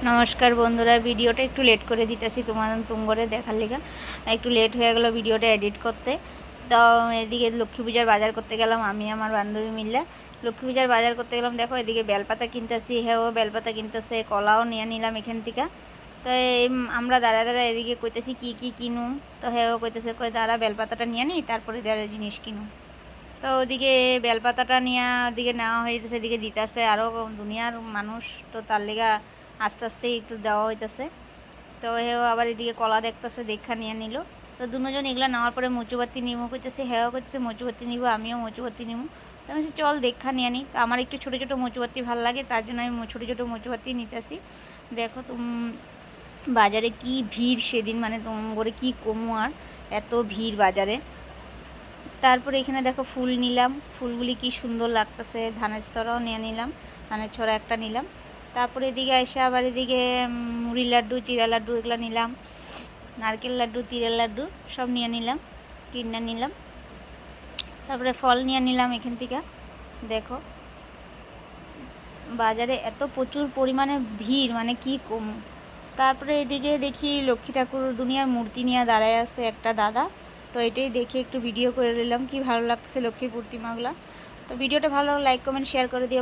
নমস্কার বন্ধুরা, ভিডিওটা একটু লেট করে দিতেছি তোমাদের তুঙ্গরে দেখার লিগা। একটু লেট হয়ে গেল ভিডিওটা এডিট করতে। তো এদিকে লক্ষ্মী পূজার বাজার করতে গেলাম, আমি আমার বান্ধবী মিলে লক্ষ্মী পূজার বাজার করতে গেলাম। দেখো এদিকে বেলপাতা কিনতেছি, হ্যাঁ ও বেলপাতা কিনতেছে, কলাও নিয়ে নিলাম এখান থেকে। তো আমরা দাঁড়া দাঁড়া এদিকে কইতেছি কি কিনু। তো হ্যাঁ ও কইতেছে কই দাঁড়া বেলপাতাটা নিয়ে নিই, তারপরে দাঁড়া জিনিস কিনু। তো ওদিকে বেলপাতাটা নিয়ে ওদিকে নেওয়া হইতেছে, এদিকে দিতেছে আরও দুনিয়ার মানুষ। তো তার লেগা আস্তে আস্তে একটু দেওয়া হইতেছে। তো হেও আবার এদিকে কলা দেখতেছে, দেখা নিয়ে নিল। তো দুজন এগুলো নেওয়ার পরে মুচুবাতি নিমু কইতেছে, হেও কইতেছে মুচুবাতি নিব, আমিও মুচুবাতি নিমু। তো আমি চল দেখা নিয়ে নিই। তো আমার একটু ছোটো ছোটো মুচুবাতি ভালো লাগে, তার জন্য আমি ছোটো ছোটো মুচুবাতি নিতেছি। দেখো বাজারে কি ভিড় সেদিন, মানে করে কি কমু আর, এত ভিড় বাজারে। তারপরে এখানে দেখো ফুল নিলাম, ফুলগুলি কি সুন্দর লাগতেছে। ধানের ছড়াও নিয়ে নিলাম, ধানের ছড়া একটা নিলাম। তারপরে এদিকে এসে আবার এদিকে মুড়ি লাড্ডু, চিরা লাড্ডু এগুলো নিলাম, নারকেল লাড্ডু, তিলের লাড্ডু সব নিয়ে নিলাম, কিনে নিলাম। তারপরে ফল নিয়ে নিলাম এখান থেকে। দেখো বাজারে এত প্রচুর পরিমাণে ভিড়, মানে কি কম। তারপরে এদিকে দেখি লক্ষ্মী ঠাকুর দুনিয়ার মূর্তি নিয়ে দাঁড়ায় আছে একটা দাদা। তো এটাই দেখে একটু ভিডিও করে নিলাম, কি ভালো লাগছে লক্ষ্মীর প্রতিমাগুলো। তো ভিডিওটা ভালো লাইক কমেন্ট শেয়ার করে দিও।